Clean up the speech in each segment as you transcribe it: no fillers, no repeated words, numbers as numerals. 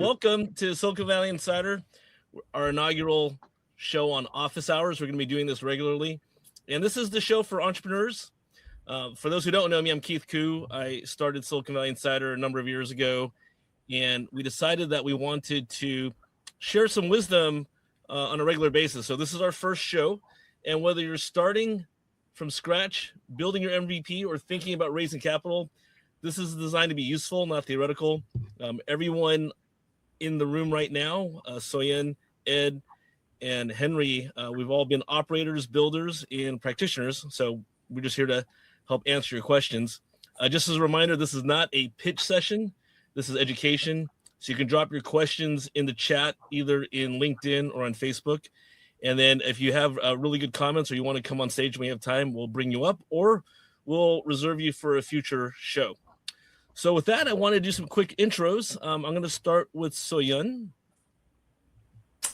Welcome to Silicon Valley Insider, our inaugural show on office hours. We're going to be doing this regularly. And this is the show for entrepreneurs. For those who don't know me, I'm Keith Koo. I started Silicon Valley Insider a number of years ago, and we decided that we wanted to share some wisdom on a regular basis. So this is our first show. And whether you're starting from scratch, building your MVP, or thinking about raising capital, this is designed to be useful, not theoretical. Everyone in the room right now, Soyen, Ed, and Henry, we've all been operators, builders, and practitioners. So we're just here to help answer your questions. Just as a reminder, this is not a pitch session. This is education. So you can drop your questions in the chat, either in LinkedIn or on Facebook. And then if you have really good comments or you want to come on stage when we have time, we'll bring you up or we'll reserve you for a future show. So with that, I want to do some quick intros. I'm going to start with Soyeon.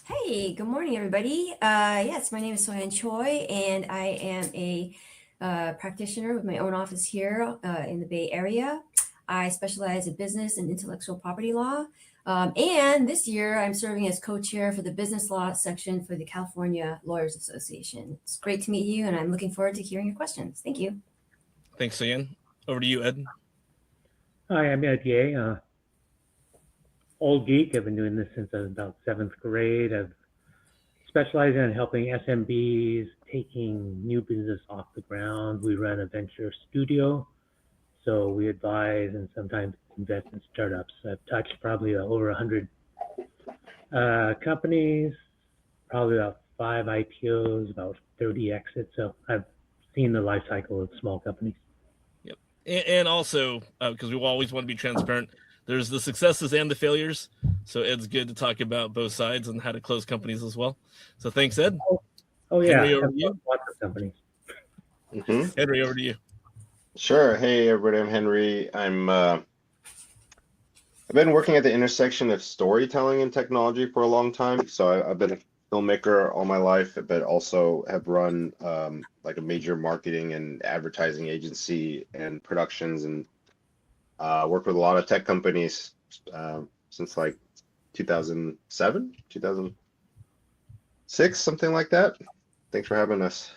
Hey, good morning, everybody. Yes, my name is Soyeon Choi, and I am a practitioner with my own office here in the Bay Area. I specialize in business and intellectual property law. And this year, I'm serving as co-chair for the business law section for the California Lawyers Association. It's great to meet you, and I'm looking forward to hearing your questions. Thank you. Thanks, Soyeon. Over to you, Ed. Hi, I'm Ed Ye, old geek. I've been doing this since I was about 7th grade. I've specialized in helping SMBs taking new business off the ground. We run a venture studio, so we advise and sometimes invest in startups. I've touched probably over 100 companies, probably about 5 IPOs, about 30 exits. So I've seen the life cycle of small companies. And also, because we always want to be transparent, there's the successes and the failures. So Ed's good to talk about both sides and how to close companies as well. So thanks, Ed. Oh yeah, Henry, over to you. Lots of companies. Henry, over to you. Sure. Hey, everybody. I'm Henry. I've been working at the intersection of storytelling and technology for a long time. So I've been a filmmaker all my life, but also have run like a major marketing and advertising agency and productions, and worked with a lot of tech companies since like 2007, 2006, something like that. Thanks for having us.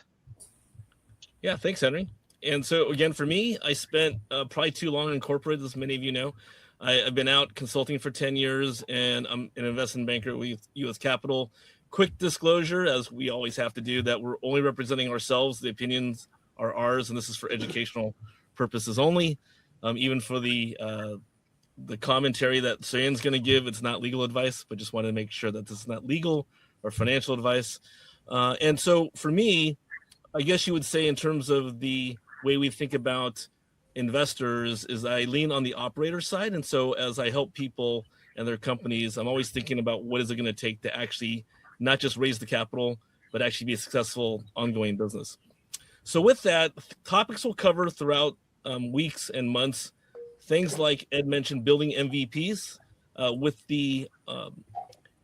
Yeah, thanks, Henry. And so again, for me, I spent probably too long in corporate, as many of you know. I've been out consulting for 10 years, and I'm an investment banker with U.S. Capital. Quick disclosure, as we always have to do, that we're only representing ourselves. The opinions are ours, and this is for educational purposes only. Even for the commentary that Soyeon's going to give, it's not legal advice, but just wanted to make sure that this is not legal or financial advice. And so for me, I guess you would say in terms of the way we think about investors is I lean on the operator side. And so as I help people and their companies, I'm always thinking about what is it going to take to actually not just raise the capital, but actually be a successful ongoing business. So with that, topics we'll cover throughout weeks and months, things like Ed mentioned, building MVPs with the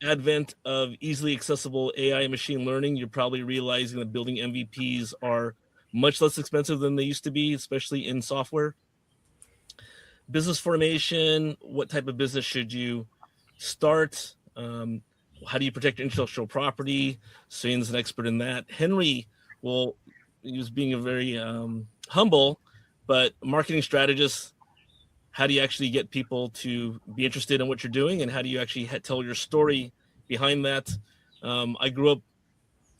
advent of easily accessible AI and machine learning. You're probably realizing that building MVPs are much less expensive than they used to be, especially in software. Business formation, what type of business should you start? How do you protect intellectual property? Soyeon's an expert in that. Henry he was being a very humble, but marketing strategist. How do you actually get people to be interested in what you're doing, and how do you actually tell your story behind that? I grew up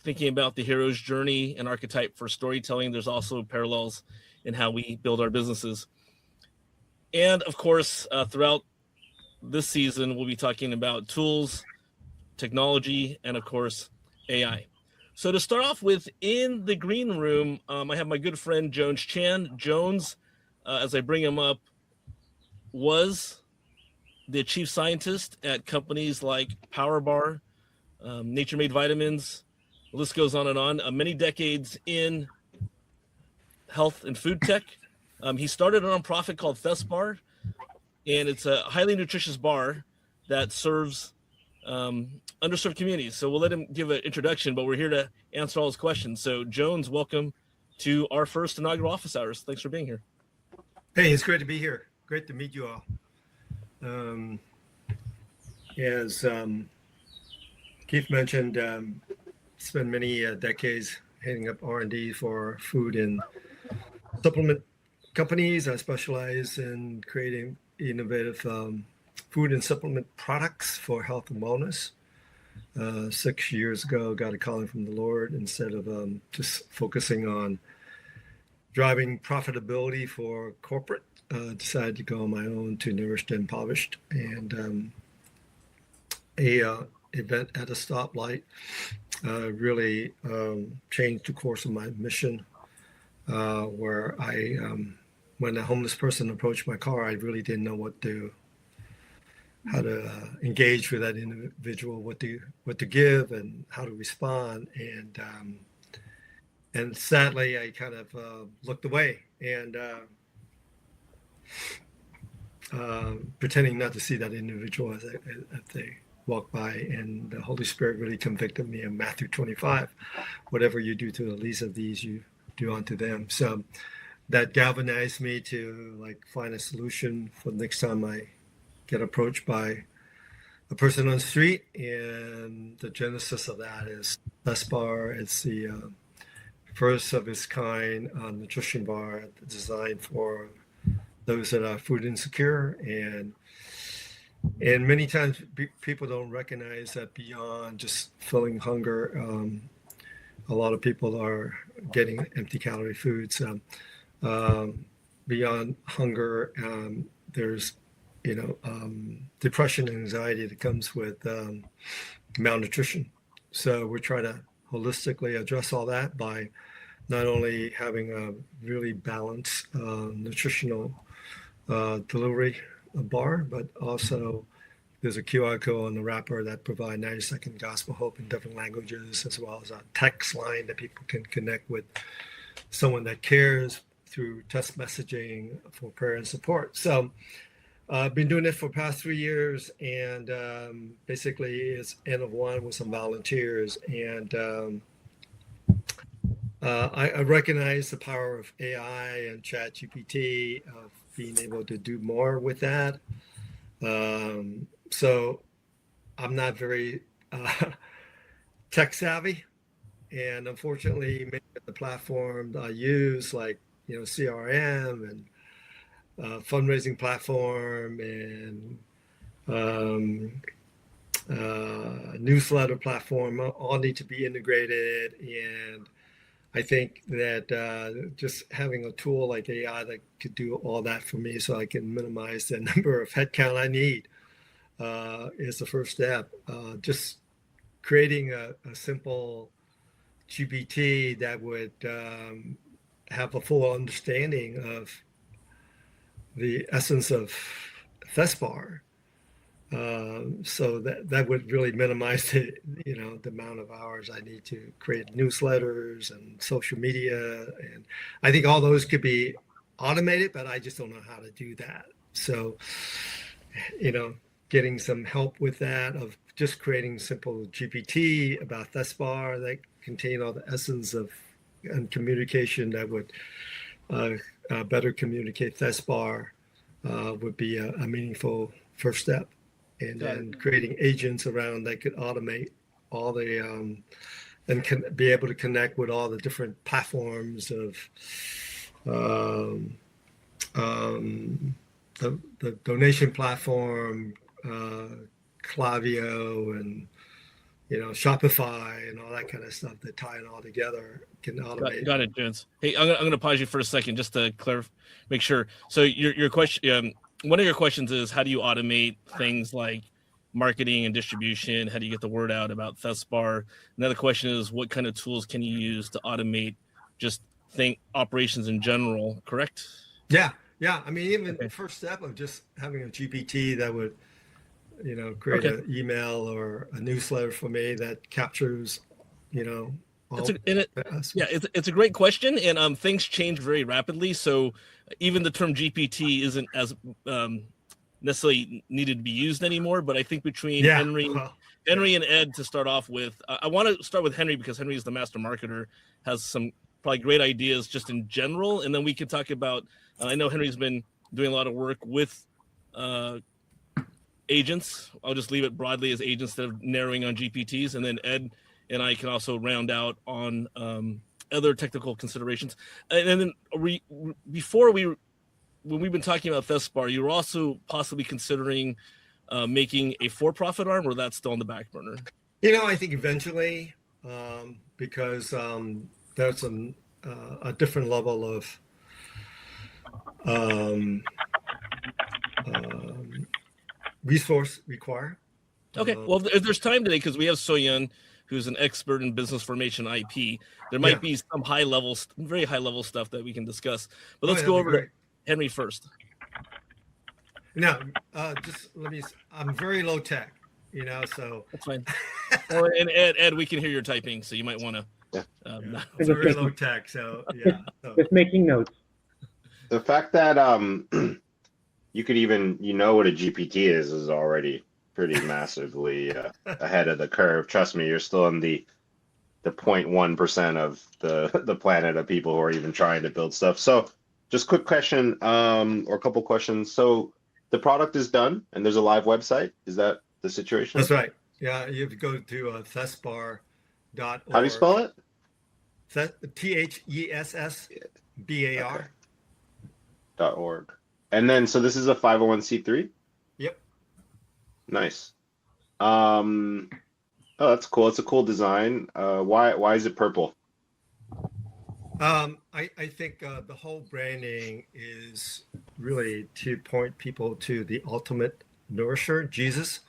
thinking about the hero's journey and archetype for storytelling. There's also parallels in how we build our businesses. And of course, throughout this season, we'll be talking about tools, technology, and of course, AI. So to start off with, in the green room, I have my good friend, Jones Chan. Jones, as I bring him up, was the chief scientist at companies like PowerBar, Nature Made Vitamins. The list goes on and on. Many decades in health and food tech. He started a nonprofit called Thesbar, and it's a highly nutritious bar that serves underserved communities. So we'll let him give an introduction, but we're here to answer all his questions. So Jones, welcome to our first inaugural office hours. Thanks for being here. Hey, it's great to be here. Great to meet you all. as Keith mentioned, spent many decades heading up R&D for food and supplement companies. I specialize in creating innovative food and supplement products for health and wellness. 6 years ago, got a calling from the Lord. Instead of just focusing on driving profitability for corporate, decided to go on my own to Nourished and Impoverished, and a event at a stoplight really changed the course of my mission. Where I, when a homeless person approached my car, I really didn't know how to engage with that individual, what to give, and how to respond. And sadly, I kind of looked away and pretending not to see that individual as they walked by. And the Holy Spirit really convicted me of Matthew 25, whatever you do to the least of these, you do unto them. So that galvanized me to find a solution for the next time I get approached by a person on the street. And the genesis of that is PowerBar. It's the first of its kind nutrition bar designed for those that are food insecure. And many times people don't recognize that beyond just filling hunger, a lot of people are getting empty calorie foods. Beyond hunger, there's depression and anxiety that comes with malnutrition. So we're trying to holistically address all that by not only having a really balanced nutritional delivery bar, but also there's a QR code on the wrapper that provide 90-second gospel hope in different languages, as well as a text line that people can connect with someone that cares through text messaging for prayer and support. So I've been doing it for the past 3 years, and basically it's N of one with some volunteers. And I recognize the power of AI and ChatGPT, of being able to do more with that. So I'm not very tech savvy, and unfortunately, many of the platforms I use, like CRM and fundraising platform and newsletter platform, all need to be integrated. And I think that just having a tool like AI that could do all that for me, so I can minimize the number of headcount I need, is the first step. Just creating a simple GPT that would have a full understanding of the essence of PowerBar, so that would really minimize the amount of hours I need to create newsletters and social media. And I think all those could be automated, but I just don't know how to do that. So getting some help with that, of just creating simple GPT about PowerBar that contain all the essence of and communication that would better communicate PowerBar, would be a meaningful first step. And then creating agents around that could automate all the and can be able to connect with all the different platforms of the donation platform, Klaviyo, and Shopify, and all that kind of stuff that tie it all together, can automate. Got it, Jones. Hey, I'm gonna pause you for a second just to make sure. So your question, one of your questions is, how do you automate things like marketing and distribution? How do you get the word out about PowerBar? Another question is, what kind of tools can you use to automate just operations in general? Correct? Yeah. I mean, even the first step of just having a GPT that would create an email or a newsletter for me that captures it's a great question, and things change very rapidly. So even the term GPT isn't as necessarily needed to be used anymore. But I think between Henry and Ed, to start off with, I want to start with Henry because Henry is the master marketer, has some probably great ideas just in general, and then we can talk about. I know Henry's been doing a lot of work with agents. I'll just leave it broadly as agents instead of narrowing on GPTs. And then Ed and I can also round out on other technical considerations. And then when we've been talking about Thespar, you were also possibly considering making a for-profit arm, or that's still on the back burner? I think eventually, because there's a different level of resource required. Okay, well, there's time today because we have Soyun, who's an expert in business formation IP. There might be some very high level stuff that we can discuss. But let's go over to Henry first. Now, I'm very low tech, so. That's fine. And Ed, we can hear your typing, so you might want to. Very low tech, so yeah. Just making notes. The fact that you could even what a GPT is already pretty massively ahead of the curve. Trust me, you're still in the 0.1% of the planet of people who are even trying to build stuff. So just quick question, or a couple questions. So the product is done and there's a live website. Is that the situation? That's right. Yeah, you have to go to thespar.org. How do you spell it? THESSBAR. .org. And then, so this is a 501c3? Yep. Nice. Oh, that's cool. It's a cool design. Why is it purple? I think the whole branding is really to point people to the ultimate nourisher, Jesus.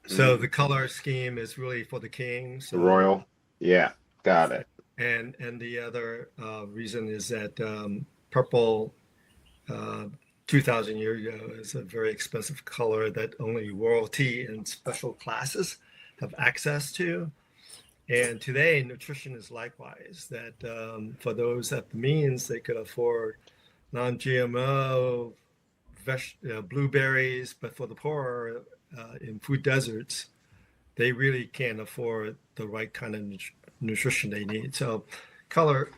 So the color scheme is really for the king. So, the royal. Yeah, got it. And the other reason is that purple 2,000 years ago is a very expensive color that only royalty and special classes have access to. And today, nutrition is likewise, that for those at the means, they could afford non-GMO blueberries, but for the poor in food deserts, they really can't afford the right kind of nutrition they need. So color,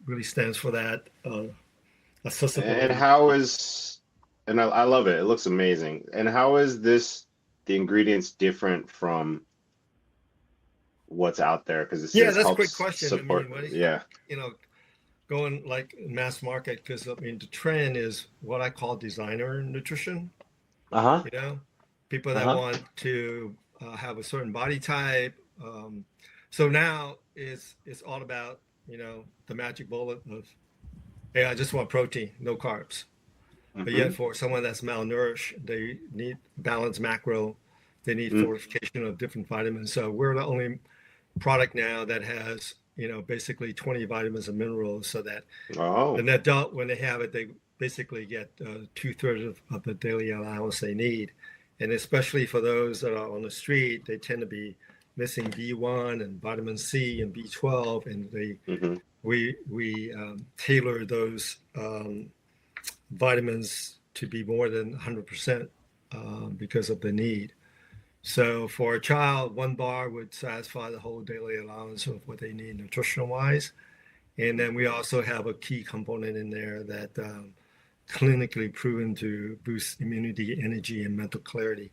really stands for that. Accessible. And I love it. It looks amazing. And how is the ingredients different from what's out there? Because it says that's a great question. Support, going like mass market, because the trend is what I call designer nutrition. People that want to have a certain body type. So now it's all about the magic bullet of, hey, I just want protein, no carbs. But yet for someone that's malnourished, they need balanced macro, they need fortification of different vitamins. So we're the only product now that has basically 20 vitamins and minerals, so that an adult, when they have it, they basically get 2/3 of the daily allowance they need. And especially for those that are on the street, they tend to be missing B1 and vitamin C and B12, and we tailor those vitamins to be more than 100% because of the need. So for a child, 1 bar would satisfy the whole daily allowance of what they need nutritional wise. And then we also have a key component in there that clinically proven to boost immunity, energy, and mental clarity,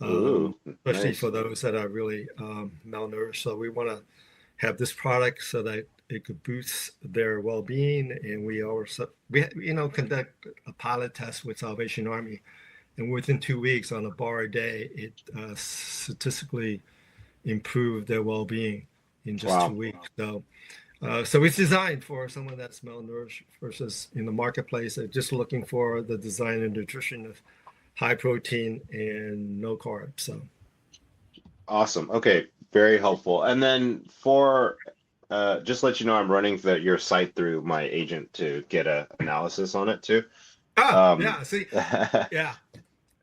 especially for those that are really malnourished. So we want to have this product so that it could boost their well-being. And we conduct a pilot test with Salvation Army, and within 2 weeks on a bar a day, it statistically improved their well-being in just 2 weeks. So it's designed for someone that's malnourished versus in the marketplace, they're just looking for the design and nutrition of high protein and no carbs. So awesome. Okay, very helpful. And then for just let you know, I'm running your site through my agent to get an analysis on it too. Yeah.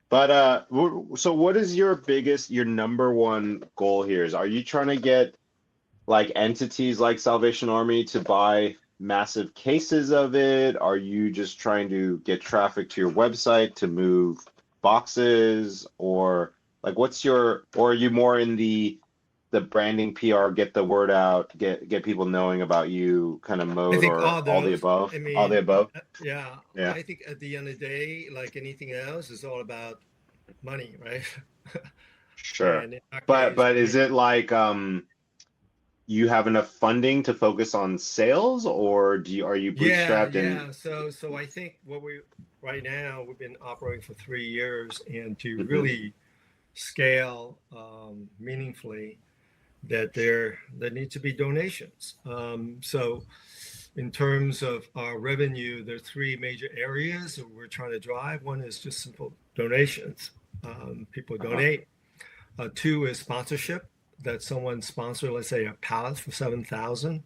But so what is your number one goal here? Are you trying to get like entities like Salvation Army to buy massive cases of it? Are you just trying to get traffic to your website to move boxes, or like or are you more in the branding PR, get the word out, get people knowing about you kind of mode, or all the above? All the above? Yeah. I think at the end of the day, like anything else, it's all about money, right? Sure. And in our But case, is it like you have enough funding to focus on sales, or are you yeah, bootstrapped and yeah. So I think what we right now we've been operating for 3 years, and to Mhm, really scale meaningfully, that there need to be donations. So in terms of our revenue, there are three major areas that we're trying to drive. One is just simple donations. People uh-huh, donate. Two is sponsorship, that someone sponsor, let's say, a pallet for 7,000,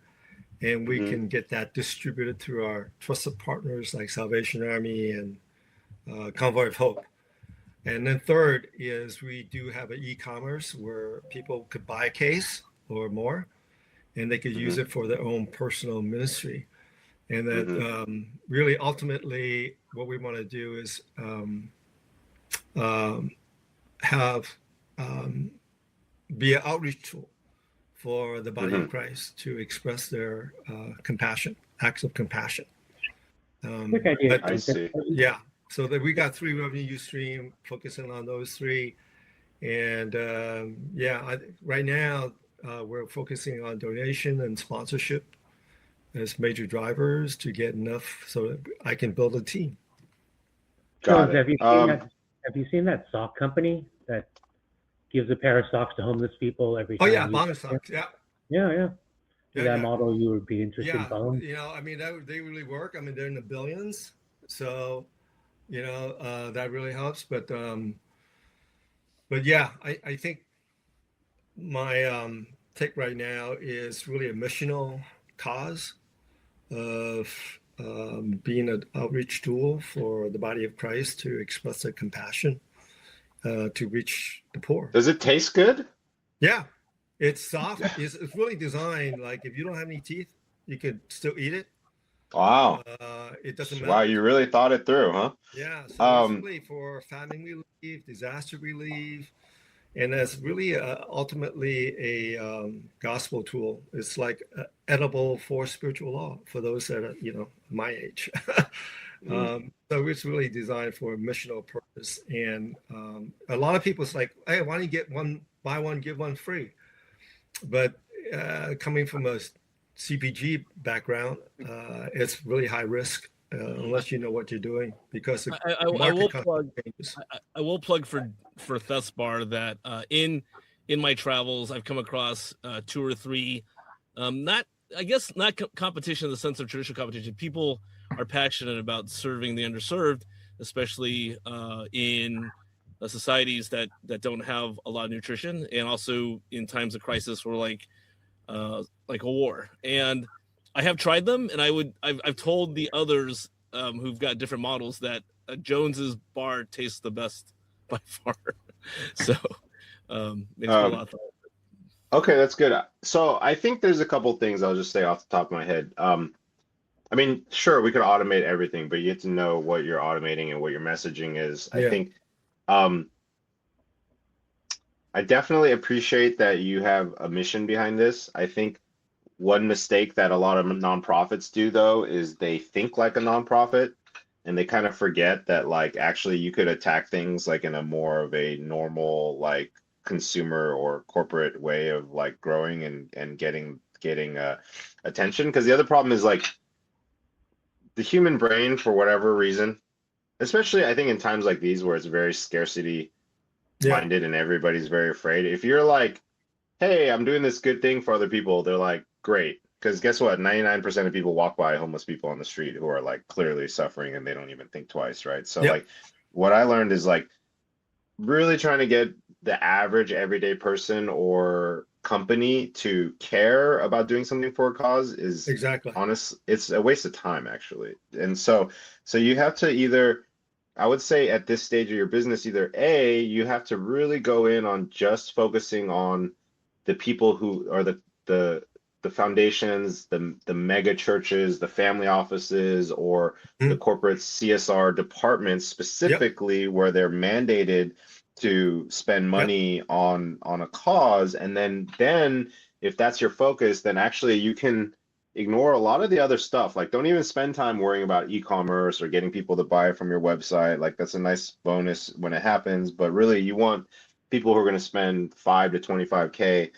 and we mhm, can get that distributed through our trusted partners like Salvation Army and Convoy of Hope. And then third is we do have an e-commerce where people could buy a case or more, and they could use mhm, it for their own personal ministry. And that mhm, really ultimately what we want to do is um, have um, be an outreach tool for the body of mhm. Christ to express their compassion, acts of compassion. Quick idea, But I Clint. see. yeah, so that we got three revenue stream focusing on those three. And right now we're focusing on donation and sponsorship as major drivers to get enough so that I can build a team. Got Jones, it. have you seen that sock company that gives a pair of socks to homeless people every Oh time yeah, you? bomber stocks. Yeah, Yeah, yeah. Is yeah, that yeah, model you would be interested in yeah. following? I mean, they really work. I mean, they're in the billions, so that really helps. But yeah, I think my take right now is really a missional cause of being an outreach tool for the body of Christ to express their compassion to reach the poor. Does it taste good? Yeah, it's soft. It's really designed like if you don't have any teeth, you could still eat it. Wow. It doesn't Wow, melt. you really thought it through, huh? Yeah, so it's Um, really for famine relief, disaster relief, and that's really ultimately a gospel tool. It's like edible for spiritual law for those that are my age. mhm. So it's really designed for a missional purpose. And a lot of people, it's like, hey, why don't you get one, buy one, give one free? But coming from a CPG background, it's really high risk unless you know what you're doing because the I market will constantly plug. changes. I will plug for Thesbar that in my travels I've come across two or three, not I guess not competition in the sense of traditional competition. People are passionate about serving the underserved, especially in societies that don't have a lot of nutrition, and also in times of crisis or like a war. And I have tried them, and I've told the others who've got different models that Jones's bar tastes the best by far. So makes me a Um, lot of fun. okay, that's good. So I think there's a couple things I'll just say off the top of my head. I mean, sure, we could automate everything, but you have to know what you're automating and what your messaging is. I Yeah. think um, I definitely appreciate that you have a mission behind this. I think one mistake that a lot of nonprofits do, though, is they think like a nonprofit and they kind of forget that, like, actually you could attack things like in a more of a normal, like, consumer or corporate way of like growing and getting attention. Because the other problem is like the human brain, for whatever reason, especially I think in times like these where it's very scarcity Yeah. minded and everybody's very afraid. If you're like, hey, I'm doing this good thing for other people, they're like, great. Because guess what? 99% of people walk by homeless people on the street who are like clearly suffering and they don't even think twice, right? So, Yep. like, what I learned is like really trying to get the average everyday person or company to care about doing something for a cause is Exactly. honest, it's a waste of time actually. And so you have to either, I would say at this stage of your business, either A, you have to really go in on just focusing on the people who are the foundations, the mega churches, the family offices, or the Mhm. corporate CSR departments Yep. specifically where they're mandated to spend Yep. money on a cause. And then if that's your focus, then actually you can ignore a lot of the other stuff. Like, don't even spend time worrying about e-commerce or getting people to buy from your website. Like, that's a nice bonus when it happens, but really you want people who are going to spend 5 to 25K,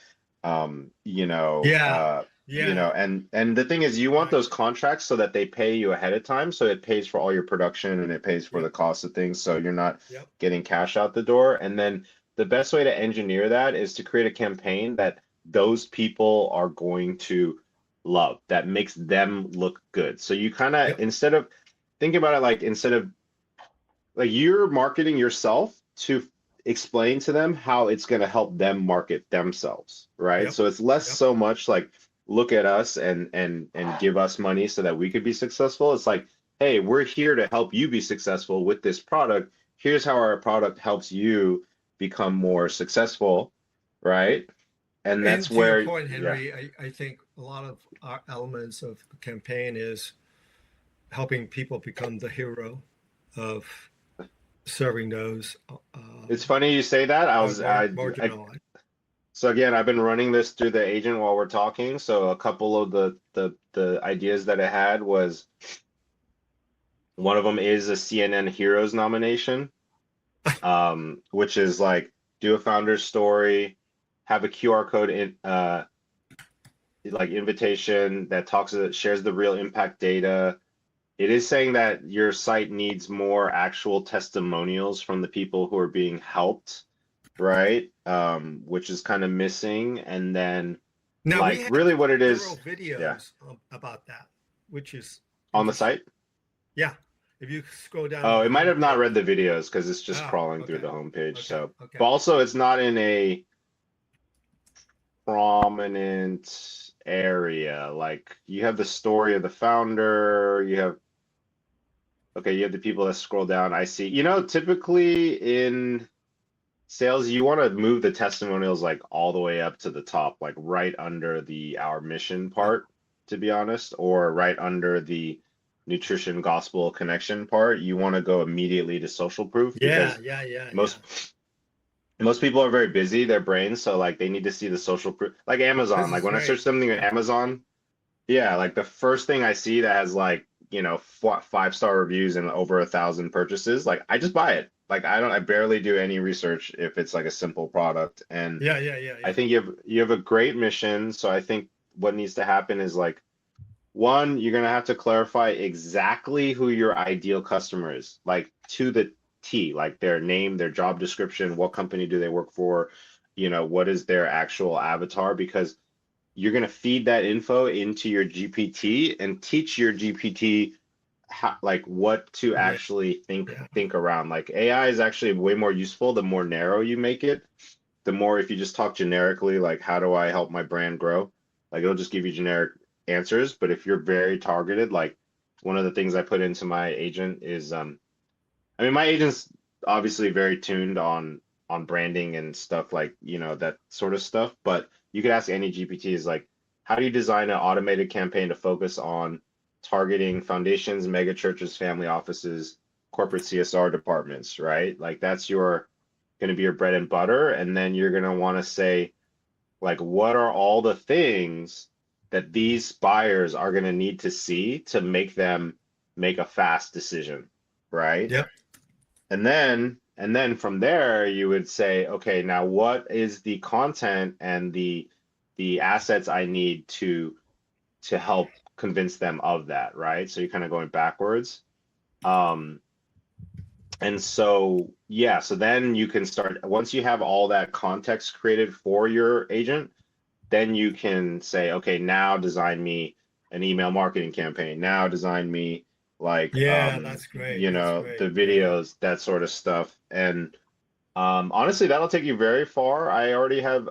Yeah, yeah, and the thing is, you want those exactly. contracts so that they pay you ahead of time, so it pays for all your production and it pays for the Yep, cost of things, so you're not yep, getting cash out the door. And then the best way to engineer that is to create a campaign that those people are going to love, that makes them look good. So you kind of, yep, instead of think about it, like instead of like you're marketing yourself to explain to them how it's going to help them market themselves, right? yep, So it's less yep. so much like look at us and give us money so that we could be successful. It's like, hey, we're here to help you be successful with this product. Here's how our product helps you become more successful, right? And And that's to your where, point, yeah, Henry, I think a lot of our elements of the campaign is helping people become the hero of serving those it's funny you say that. marginalized. So again, I've been running this through the agent while we're talking. So a couple of the ideas that I had was one of them is a CNN Heroes nomination, which is like do a founder's story, have a QR code in like invitation that shares the real impact data. It is saying that your site needs more actual testimonials from the people who are being helped, right? Which is kind of missing. And then Now we like have really what it several is, yeah, videos about that, which is on the interesting. site. Yeah, if you scroll down on Oh, the it might have not homepage. read the videos because it's just Oh, crawling through okay, the homepage. okay, So, okay. but also it's not in a prominent area. Like you have the story of the founder, you have okay, you have the people that scroll down. I see. Typically in sales, you want to move the testimonials like all the way up to the top, like right under the our mission Yeah, part, to be honest, or right under the nutrition gospel connection part. You want to go immediately to social proof yeah, because yeah, yeah, yeah. most people are very busy, their brains, so like they need to see the social proof. Like This Amazon, like is when I great. search something on Amazon, yeah, like the first thing I see that has like, 5-star reviews and over 1,000 purchases, like I just buy it. Like I barely do any research if it's like a simple product. And Yeah, yeah, yeah, I yeah. think you have a great mission. So I think what needs to happen is like one, you're gonna have to clarify exactly who your ideal customer is, like to the T, like their name, their job description, what company do they work for, what is their actual avatar, because you're going to feed that info into your GPT and teach your GPT how, like what to Yeah, actually think yeah. think around. Like AI is actually way more useful the more narrow you make it. The more if you just talk generically, like how do I help my brand grow? Like it'll just give you generic answers. But if you're very targeted, like one of the things I put into my agent is I mean my agent's obviously very tuned on branding and stuff like, that sort of stuff. But you could ask any GPT is like, how do you design an automated campaign to focus on targeting foundations, mega churches, family offices, corporate CSR departments, right? Like that's your going to be your bread and butter. And then you're going to want to say, like, what are all the things that these buyers are going to need to see to make them make a fast decision, right? Yep. And then from there you would say, okay, now what is the content and the assets I need to help convince them of that, right? So you're kind of going backwards. Um, and so yeah, so then you can start once you have all that context created for your agent, then you can say, okay, now design me an email marketing campaign. Now design me like Yeah, that's great. That's great. the Yeah. videos, that sort of stuff. And honestly, that'll take you very far. I already have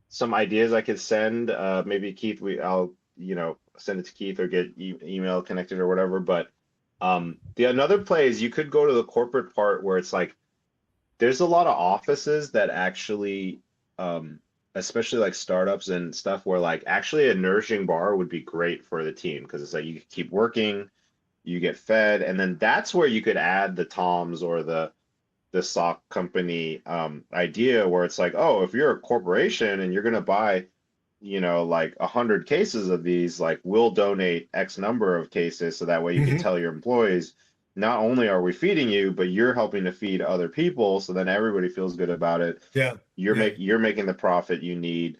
some ideas I could send. Maybe Keith, I'll send it to Keith or get email connected or whatever. But the another play is you could go to the corporate part where it's like there's a lot of offices that actually especially like startups and stuff where like actually a nourishing bar would be great for the team because it's like you can keep working, you get fed, and then that's where you could add the Toms or the sock company idea where it's like, oh, if you're a corporation and you're going to buy like 100 cases of these, like we'll donate X number of cases so that way you can tell your employees, not only are we feeding you, but you're helping to feed other people. So then everybody feels good about it. Yeah. You're making the profit you need.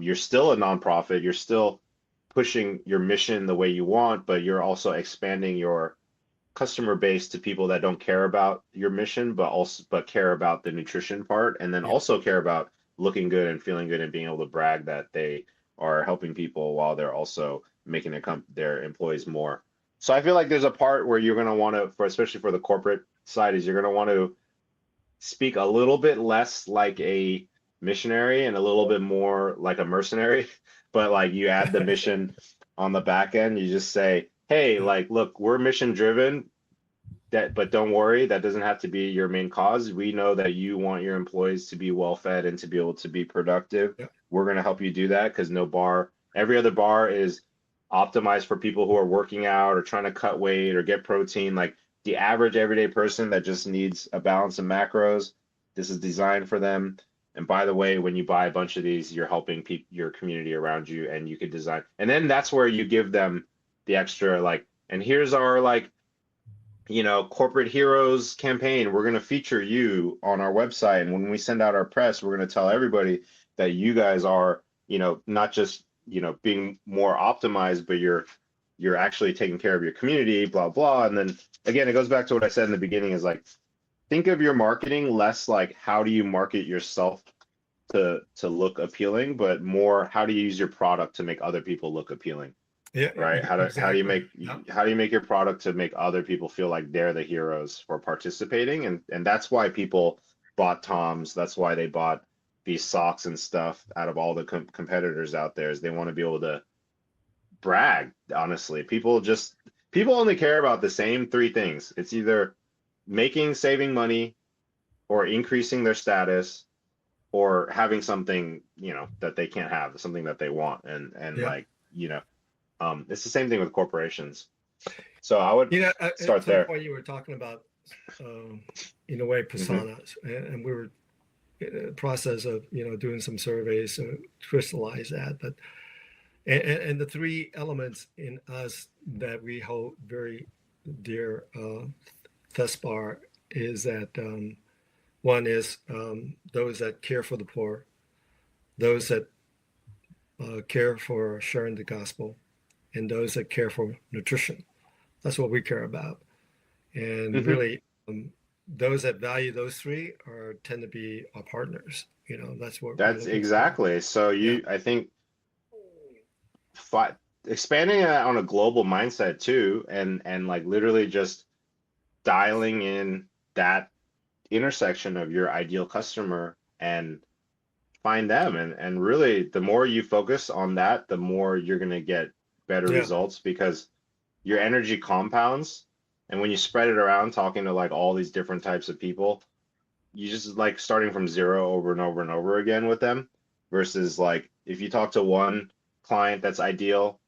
You're still a nonprofit. You're still pushing your mission the way you want, but you're also expanding your customer base to people that don't care about your mission, but care about the nutrition part, and then also care about looking good and feeling good and being able to brag that they are helping people while they're also making their employees more. So I feel like there's a part where you're going to want to, especially for the corporate side, is you're going to want to speak a little bit less like a missionary and a little bit more like a mercenary, but like you add the mission on the back end. You just say, hey, like, look, we're mission driven, but don't worry, that doesn't have to be your main cause. We know that you want your employees to be well fed and to be able to be productive. We're going to help you do that, because every other bar is optimized for people who are working out or trying to cut weight or get protein. Like the average everyday person that just needs a balance of macros, this is designed for them. And by the way, when you buy a bunch of these, you're helping your community around you, and you could design. And then that's where you give them the extra, like, and here's our, like, corporate heroes campaign. We're going to feature you on our website. And when we send out our press, we're going to tell everybody that you guys are, not just, being more optimized, but you're actually taking care of your community, blah, blah. And then again, it goes back to what I said in the beginning, is like, think of your marketing less like how do you market yourself to look appealing, but more how do you use your product to make other people look appealing. Right. How do you make your product to make other people feel like they're the heroes for participating? And that's why people bought Toms. That's why they bought these socks and stuff out of all the competitors out there, is they want to be able to brag. Honestly, people only care about the same three things. It's either saving money, or increasing their status, or having something, that they can't have, something that they want. And like, it's the same thing with corporations. So I would start there. Point you were talking about, in a way, personas, and we were in the process of doing some surveys to crystallize that. But and the three elements in us that we hold very dear, thus far, is that one is those that care for the poor, those that care for sharing the gospel, and those that care for nutrition. That's what we care about. And really, those that value those three tend to be our partners. That's exactly. So I think expanding that on a global mindset too, and like literally just dialing in that intersection of your ideal customer and find them. And really, the more you focus on that, the more you're going to get better results, because your energy compounds. And when you spread it around, talking to like all these different types of people, you just like starting from zero over and over and over again with them, versus like if you talk to one client that's ideal,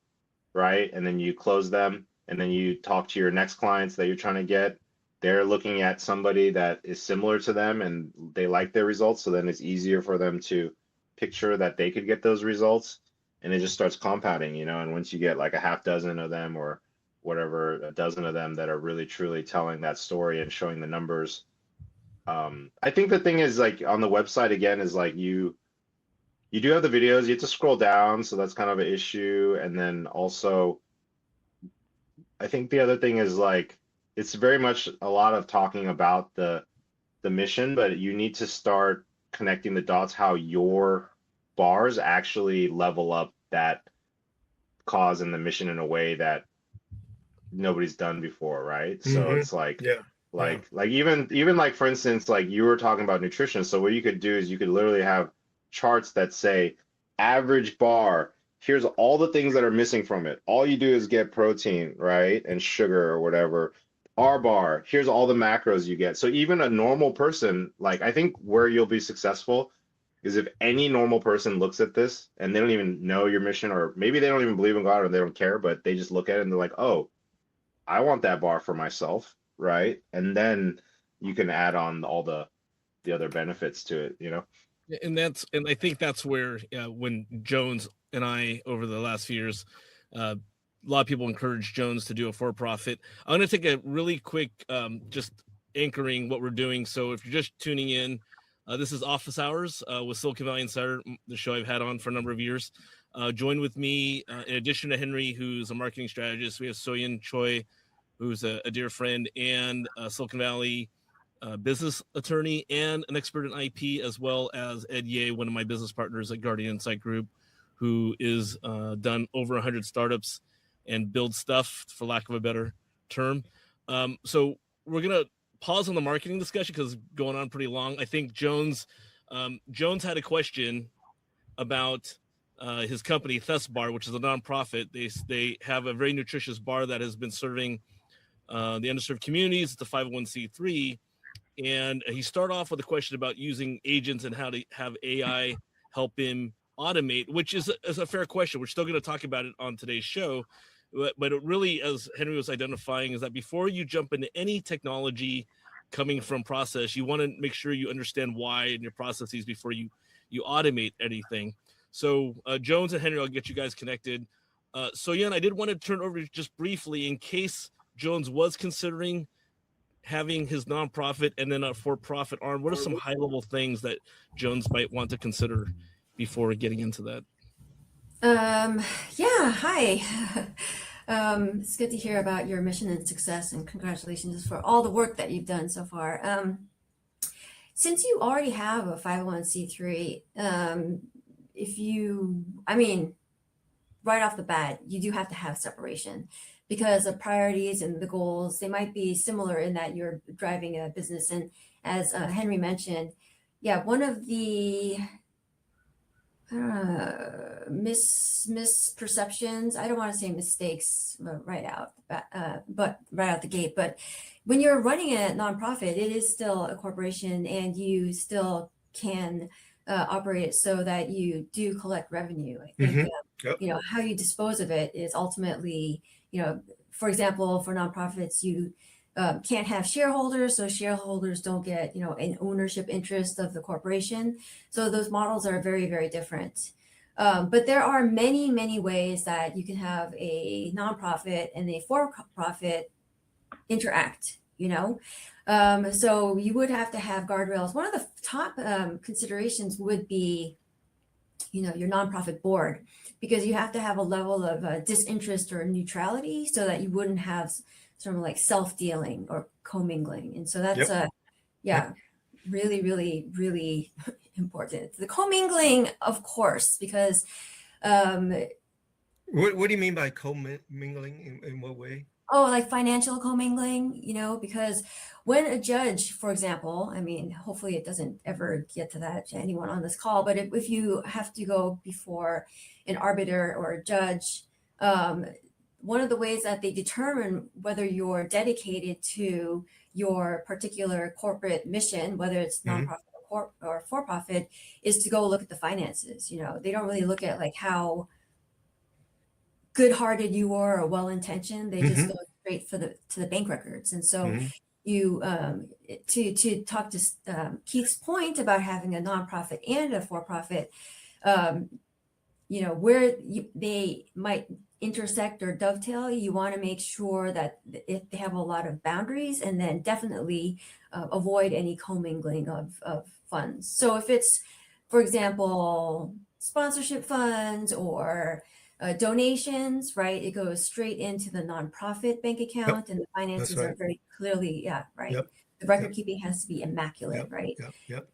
right, and then you close them, and then you talk to your next clients that you're trying to get, they're looking at somebody that is similar to them and they like their results, so then it's easier for them to picture that they could get those results. And it just starts compounding, and once you get like a half dozen of them, or whatever, a dozen of them that are really truly telling that story and showing the numbers. I think the thing is, like, on the website again, is like you do have the videos, you have to scroll down, so that's kind of an issue. And then also, I think the other thing is, like, it's very much a lot of talking about the mission, but you need to start connecting the dots, how your bars actually level up that cause and the mission in a way that nobody's done before, right? So it's like, even like, for instance, like you were talking about nutrition. So what you could do is you could literally have charts that say average bar, here's all the things that are missing from it. All you do is get protein, right, and sugar or whatever. Our bar, here's all the macros you get. So even a normal person, like, I think where you'll be successful is if any normal person looks at this and they don't even know your mission, or maybe they don't even believe in God or they don't care, but they just look at it and they're like, oh, I want that bar for myself, right? And then you can add on all the other benefits to it, And I think that's where when Jones and I over the last few years, a lot of people encourage Jones to do a for-profit. I'm going to take a really quick just anchoring what we're doing. So if you're just tuning in, this is Office Hours with Silicon Valley Insider, the show I've had on for a number of years. Join with me, in addition to Henry, who's a marketing strategist, we have Soyeon Choi, who's a dear friend and Silicon Valley business attorney and an expert in IP, as well as Ed Ye, one of my business partners at Guardian Insight Group, who is done over 100 startups and build stuff, for lack of a better term. So we're going to pause on the marketing discussion because it's going on pretty long. I think Jones had a question about his company, Thesbar, which is a nonprofit. They have a very nutritious bar that has been serving the underserved communities. It's a 501c3. And he started off with a question about using agents and how to have AI help him automate, which is a fair question. We're still going to talk about it on today's show. But it really, as Henry was identifying, is that before you jump into any technology coming from process, you want to make sure you understand why in your processes before you automate anything. So Jones and Henry, I'll get you guys connected. Soyeon, I did want to turn over just briefly in case Jones was considering having his nonprofit and then a for-profit arm. What are some high-level things that Jones might want to consider before getting into that? Yeah, hi. It's good to hear about your mission and success, and congratulations for all the work that you've done so far. Since you already have a 501c3, right off the bat, you do have to have separation because the priorities and the goals, they might be similar in that you're driving a business. And as Henry mentioned, one of the misperceptions, I don't want to say mistakes but right out the gate, but when you're running a nonprofit, it is still a corporation and you still can operate it so that you do collect revenue. I think how you dispose of it is ultimately, for example, for nonprofits, you can't have shareholders, so shareholders don't get, an ownership interest of the corporation. So those models are very, very different. But there are many, many ways that you can have a nonprofit and a for-profit interact, so you would have to have guardrails. One of the top considerations would be, your nonprofit board, because you have to have a level of disinterest or neutrality so that you wouldn't have sort of like self-dealing or co-mingling. And so that's really, really, really important. The co-mingling, of course, because what do you mean by co-mingling? In what way? Oh, like financial commingling, because when a judge, for example, hopefully it doesn't ever get to that to anyone on this call, but if you have to go before an arbiter or a judge, one of the ways that they determine whether you're dedicated to your particular corporate mission, whether it's nonprofit or for-profit, is to go look at the finances. They don't really look at like how good-hearted you are or well-intentioned. They just go straight to the bank records. And so you to talk to Keith's point about having a nonprofit and a for-profit, where they might intersect or dovetail, you want to make sure that if they have a lot of boundaries, and then definitely avoid any commingling of funds. So if it's, for example, sponsorship funds or donations, right? It goes straight into the nonprofit bank account, and the finances are very clearly, the record keeping has to be immaculate, right?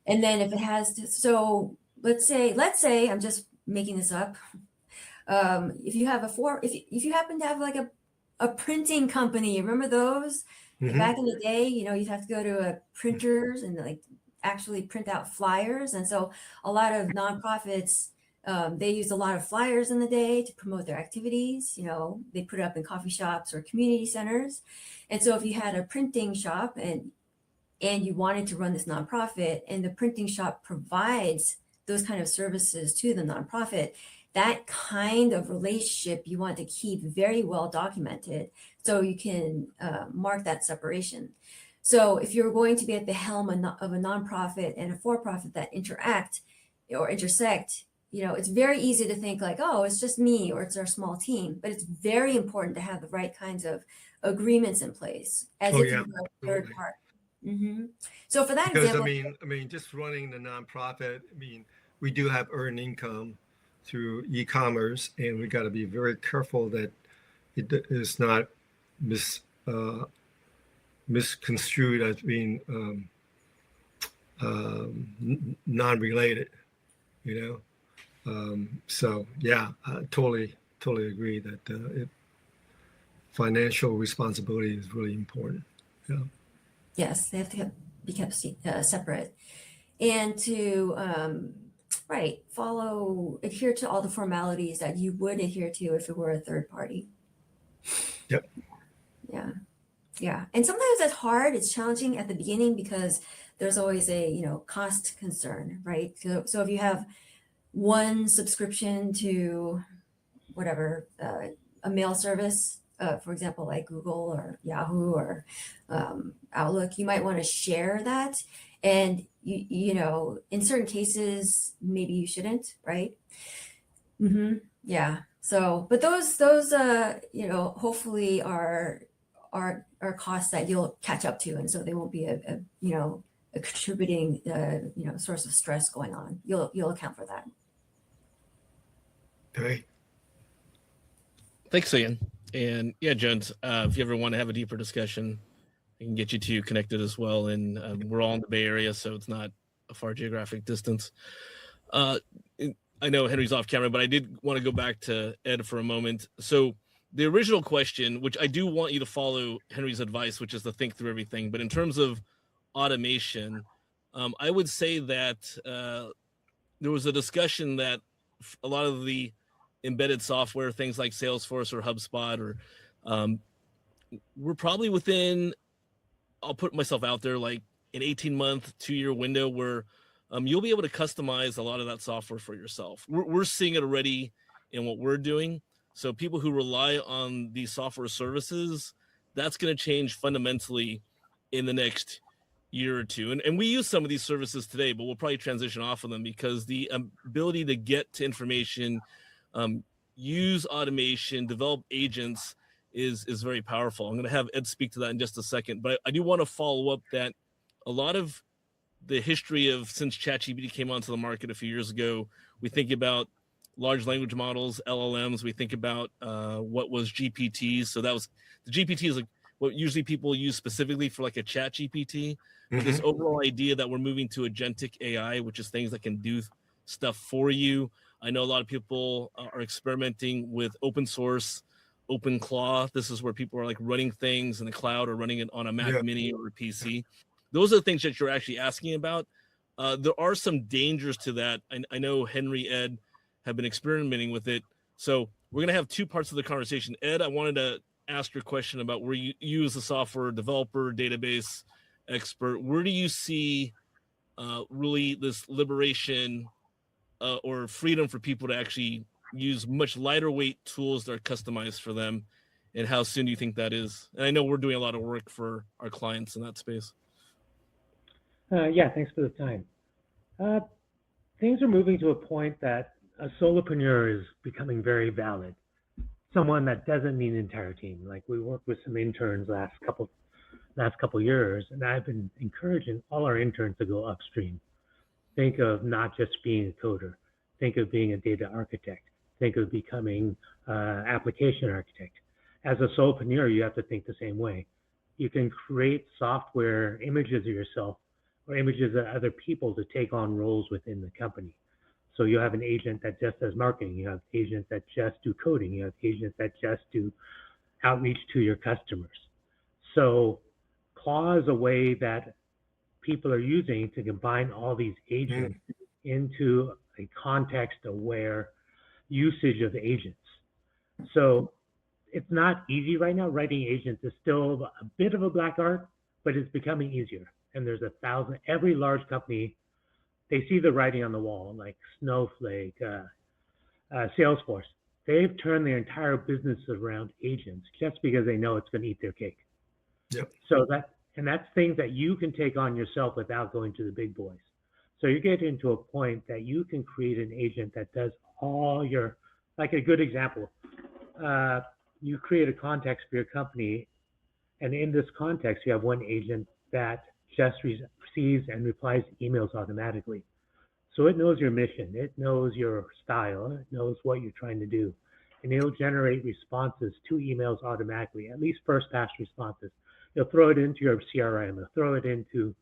And then if it has to, so let's say I'm just making this up. If you have if you happen to have like a printing company, remember those? Back in the day, you'd have to go to printers and like actually print out flyers. And so a lot of nonprofits, they used a lot of flyers in the day to promote their activities. They put it up in coffee shops or community centers. And so if you had a printing shop and you wanted to run this nonprofit, and the printing shop provides those kind of services to the nonprofit, that kind of relationship you want to keep very well documented so you can mark that separation. So if you're going to be at the helm of a nonprofit and a for-profit that interact, or intersect, it's very easy to think like, oh, it's just me or it's our small team, but it's very important to have the right kinds of agreements in place as Oh if yeah, you were a third absolutely. party. So for that Because example, I mean, just running the nonprofit. I mean, we do have earned income through e-commerce, and we got to be very careful that it is not misconstrued as being non-related. So yeah, I totally agree that financial responsibility is really important. Yeah. yes, they have to be kept separate, and to adhere to all the formalities that you would adhere to if it were a third party. Yep. Yeah, and sometimes that's hard. It's challenging at the beginning because there's always a cost concern, right? So if you have one subscription to whatever a mail service, for example, like Google or Yahoo or Outlook, you might want to share that, and in certain cases maybe you shouldn't, right? Yeah. So, but those hopefully are costs that you'll catch up to, and so they won't be a contributing source of stress going on. You'll account for that. Okay. Thanks, Ian. And yeah, Jones, if you ever want to have a deeper discussion, I can get you two connected as well. And we're all in the Bay Area, so it's not a far geographic distance. I know Henry's off camera, but I did want to go back to Ed for a moment. So the original question, which I do want you to follow Henry's advice, which is to think through everything. But in terms of automation, I would say that there was a discussion that a lot of the embedded software, things like Salesforce or HubSpot, or we're probably within, I'll put myself out there, like an 18-month, 2-year window where you'll be able to customize a lot of that software for yourself. We're seeing it already in what we're doing. So people who rely on these software services, that's going to change fundamentally in the next year or two. And we use some of these services today, but we'll probably transition off of them because the ability to get to information, use automation, develop agents is very powerful. I'm going to have Ed speak to that in just a second, but I do want to follow up that a lot of the history of since ChatGPT came onto the market a few years ago, we think about large language models, LLMs. We think about what was GPTs. So that was the GPT is like what usually people use specifically for like a chat GPT. But this overall idea that we're moving to agentic AI, which is things that can do stuff for you. I know a lot of people are experimenting with open source, OpenClaw. This is where people are like running things in the cloud or running it on a Mac Mini or a PC. Those are the things that you're actually asking about. There are some dangers to that. I know Henry, Ed have been experimenting with it. So we're going to have two parts of the conversation. Ed, I wanted to ask your question about where you as a software developer, database expert, where do you see really this liberation or freedom for people to actually use much lighter weight tools that are customized for them? And how soon do you think that is? And I know we're doing a lot of work for our clients in that space. Yeah, thanks for the time. Things are moving to a point that a solopreneur is becoming very valid. Someone that doesn't need an entire team. Like we worked with some interns last couple years, and I've been encouraging all our interns to go upstream. Think of not just being a coder. Think of being a data architect. Think of becoming an application architect. As a solopreneur, you have to think the same way. You can create software images of yourself or images of other people to take on roles within the company. So you have an agent that just does marketing. You have agents that just do coding. You have agents that just do outreach to your customers. So Claw is a way that people are using to combine all these agents into a context-aware usage of agents. So it's not easy right now. Writing agents is still a bit of a black art, but it's becoming easier. And there's every large company, they see the writing on the wall, like Snowflake, Salesforce. They've turned their entire business around agents just because they know it's going to eat their cake. Yep. So that's things that you can take on yourself without going to the big boys. So you get into a point that you can create an agent that does all your, like a good example, you create a context for your company, and in this context, you have one agent that just receives and replies to emails automatically. So it knows your mission, it knows your style, it knows what you're trying to do, and it'll generate responses to emails automatically, at least first pass responses. You'll throw it into your CRM, you'll throw it into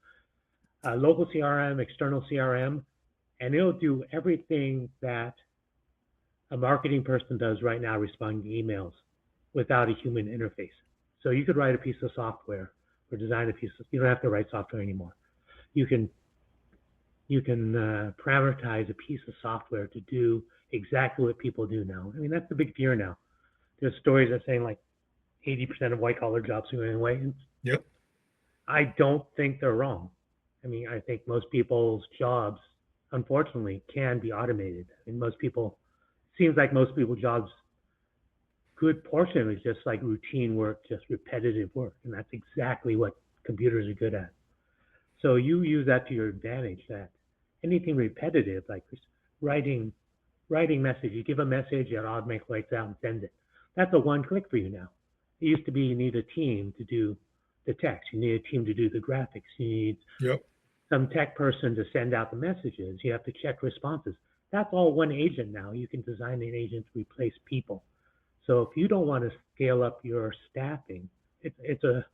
local CRM, external CRM, and it'll do everything that a marketing person does right now, responding to emails without a human interface. So you could write a piece of software or design a piece of, you don't have to write software anymore. You can parameterize a piece of software to do exactly what people do now. I mean, that's the big fear now. There's stories that saying like 80% of white collar jobs are going away. Yep. I don't think they're wrong. I mean, I think most people's jobs, unfortunately, can be automated. I mean, seems like most people's jobs, good portion of it is just like routine work, just repetitive work. And that's exactly what computers are good at. So you use that to your advantage, that anything repetitive, like writing message, you give a message, it automatically writes out and sends it. That's a one click for you now. It used to be you need a team to do the text. You need a team to do the graphics. You need some tech person to send out the messages. You have to check responses. That's all one agent now. You can design an agent to replace people. So if you don't want to scale up your staffing, it's a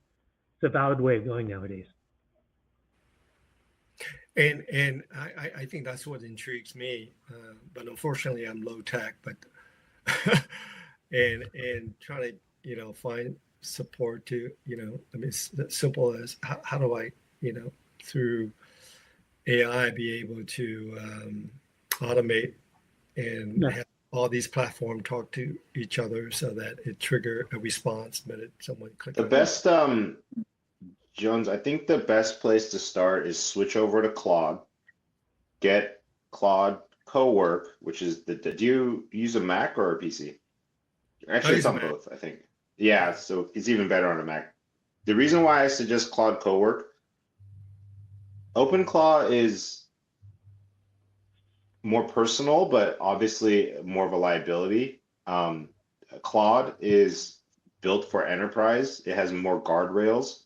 valid way of going nowadays. And I think that's what intrigues me. But unfortunately, I'm low tech. But and trying to find support to I mean, it's as simple as how do I through AI be able to automate and have all these platforms talk to each other so that it trigger a response minute someone click. The best, Jones, I think the best place to start is switch over to Claude. Get Claude Co-work, which is do you use a Mac or a PC? Actually, it's on both, I think. Yeah, so it's even better on a Mac. The reason why I suggest Claude Co-work, OpenClaw is more personal, but obviously more of a liability. Claude is built for enterprise. It has more guardrails.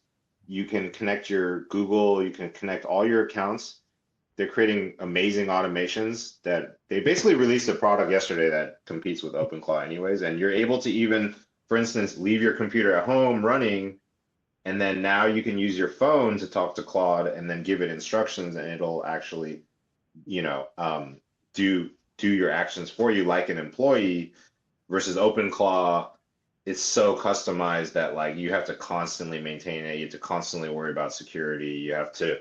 You can connect your Google, you can connect all your accounts. They're creating amazing automations that they basically released a product yesterday that competes with OpenClaw anyways. And you're able to even, for instance, leave your computer at home running, and then now you can use your phone to talk to Claude and then give it instructions, and it'll actually, do your actions for you like an employee. Versus OpenClaw, it's so customized that like you have to constantly maintain it. You have to constantly worry about security. You have to,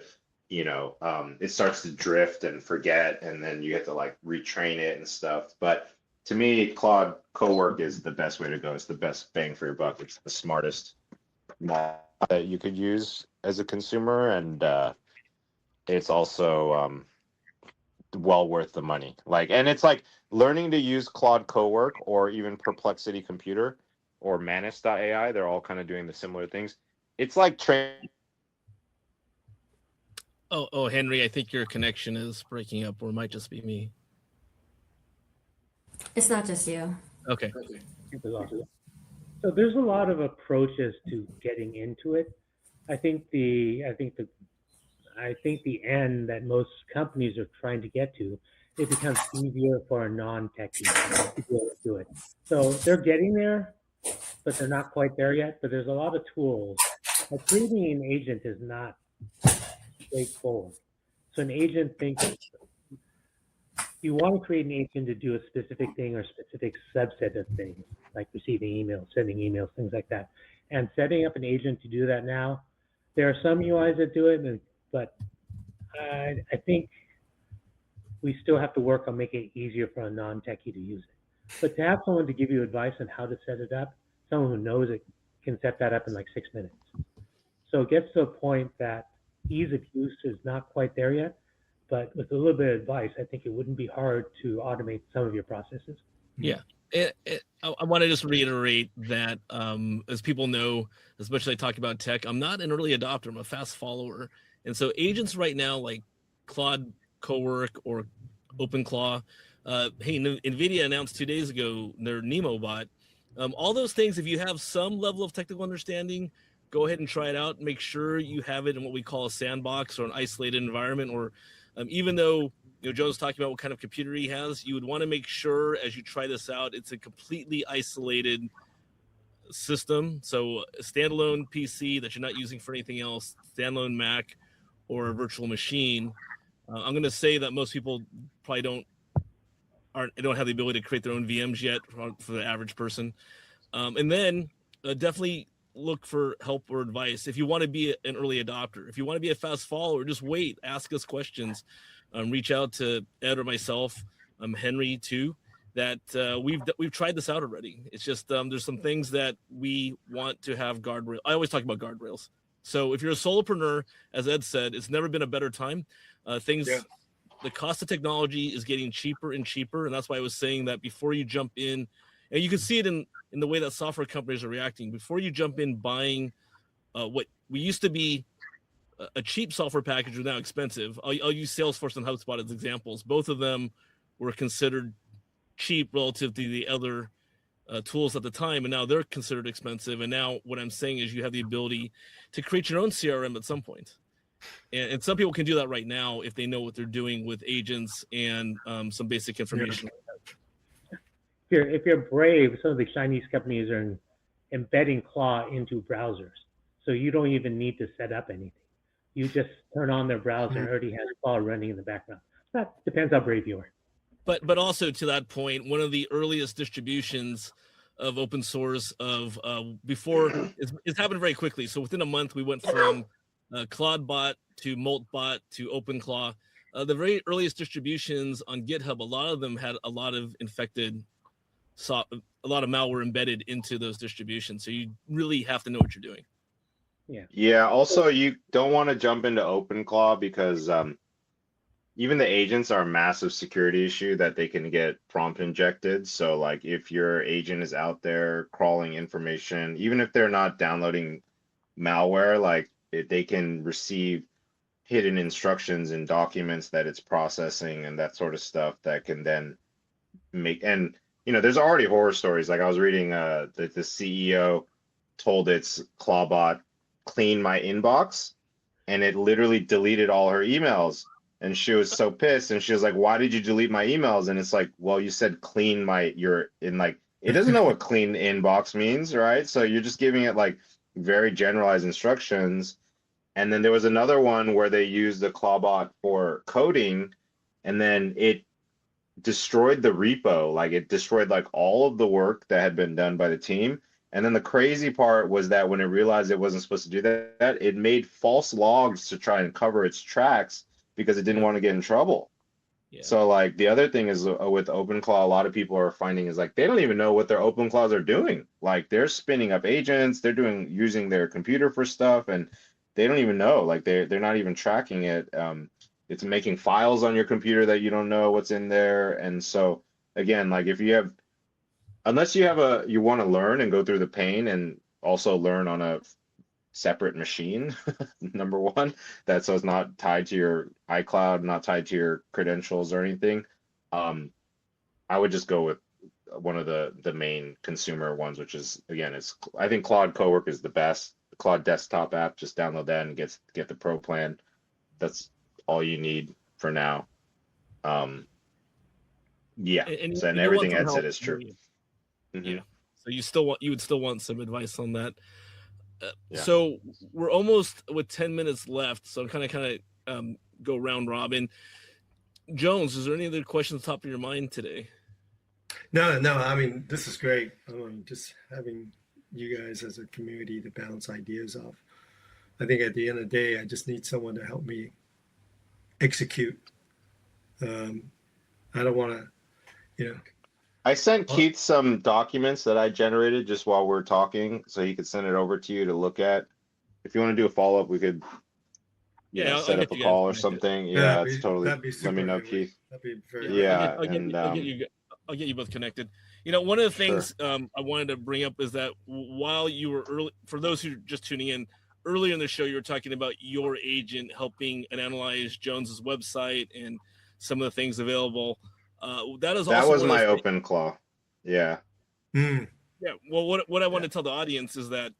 it starts to drift and forget, and then you have to like retrain it and stuff. But to me, Claude Co-work is the best way to go. It's the best bang for your buck. It's the smartest model that you could use as a consumer, and it's also well worth the money. And it's like learning to use Claude Co-work or even Perplexity Computer or Manus.ai. They're all kind of doing the similar things. It's like Oh, Henry, I think your connection is breaking up, or it might just be me. It's not just you. Okay. So there's a lot of approaches to getting into it. I think the end that most companies are trying to get to, it becomes easier for a non-techie to be able to do it. So they're getting there, but they're not quite there yet. But there's a lot of tools. Like creating an agent is not straightforward. So an agent thinks you want to create an agent to do a specific thing or a specific subset of things, like receiving emails, sending emails, things like that. And setting up an agent to do that now, there are some UIs that do it, but I think we still have to work on making it easier for a non-techie to use it. But to have someone to give you advice on how to set it up, someone who knows it can set that up in like 6 minutes. So it gets to a point that ease of use is not quite there yet, but with a little bit of advice, I think it wouldn't be hard to automate some of your processes. Yeah. I want to just reiterate that as people know, especially talk about tech, I'm not an early adopter. I'm a fast follower. And so agents right now, like Claude CoWork or OpenClaw. Hey, NVIDIA announced 2 days ago their Nemo bot. All those things, if you have some level of technical understanding, go ahead and try it out. Make sure you have it in what we call a sandbox or an isolated environment. Or even though Joe's talking about what kind of computer he has, you would want to make sure as you try this out, it's a completely isolated system. So a standalone PC that you're not using for anything else, standalone Mac or a virtual machine. I'm going to say that most people probably don't have the ability to create their own VMs yet for the average person. And then definitely look for help or advice. If you want to be an early adopter, if you want to be a fast follower, just wait, ask us questions, reach out to Ed or myself, Henry too, that we've tried this out already. It's just there's some things that we want to have guardrails. I always talk about guardrails. So if you're a solopreneur, as Ed said, it's never been a better time. The cost of technology is getting cheaper and cheaper. And that's why I was saying that before you jump in, and you can see it in the way that software companies are reacting, before you jump in buying what we used to be a cheap software package is now expensive. I'll use Salesforce and HubSpot as examples. Both of them were considered cheap relative to the other tools at the time, and now they're considered expensive. And now what I'm saying is you have the ability to create your own CRM at some point. And some people can do that right now if they know what they're doing with agents and some basic information. If you're brave, some of the Chinese companies are embedding Claw into browsers. So you don't even need to set up anything. You just turn on their browser and already has Claw running in the background. That depends how brave you are. But also to that point, one of the earliest distributions of open source before it's happened very quickly. So within a month, we went from CloudBot to Moltbot to OpenClaw. The very earliest distributions on GitHub, a lot of them had a lot of a lot of malware embedded into those distributions. So you really have to know what you're doing. Yeah. Also, you don't want to jump into OpenClaw because even the agents are a massive security issue that they can get prompt injected. So like if your agent is out there crawling information, even if they're not downloading malware, like they can receive hidden instructions in documents that it's processing and that sort of stuff that can then make, and there's already horror stories. Like I was reading the CEO told its Clawbot clean my inbox, and it literally deleted all her emails. And she was so pissed, and she was like, "Why did you delete my emails?" And it's like, "Well, you said clean it doesn't know what clean inbox means, right? So you're just giving it like very generalized instructions." And then there was another one where they used the Clawbot for coding, and then it destroyed the repo. Like it destroyed like all of the work that had been done by the team. And then the crazy part was that when it realized it wasn't supposed to do that, it made false logs to try and cover its tracks because it didn't want to get in trouble. Yeah. So like the other thing is with OpenClaw, a lot of people are finding is like they don't even know what their OpenClaws are doing. Like they're spinning up agents, they're using their computer for stuff, and they don't even know. Like they're not even tracking it. It's making files on your computer that you don't know what's in there. And so again, like if you have, unless you want to learn and go through the pain and also learn on a separate machine, number one, so it's not tied to your iCloud, not tied to your credentials or anything. I would just go with one of the main consumer ones, which is, again, I think Claude CoWork is the best. The Claude desktop app, just download that and get the pro plan. That's all you need for now. Yeah, and everything Ed said is true. Mm-hmm. Yeah, so you would still want some advice on that. So we're almost with 10 minutes left, so kind of go round robin. Jones, is there any other questions top of your mind today? No, I mean, this is great. Just having you guys as a community to bounce ideas off. I think at the end of the day, I just need someone to help me execute. I don't want to, I sent Keith some documents that I generated just while we're talking, so he could send it over to you to look at. If you want to do a follow-up, we could set up a call or something. Yeah, it's totally. Let me know, Keith. That'd be very I'll get you both connected. One of the things I wanted to bring up is that while you were early, for those who are just tuning in, earlier in the show, you were talking about your agent helping and analyze Jones's website and some of the things available. That is That also was one of my those open claw. Yeah. Mm, Yeah. Well, what I want to tell the audience is that,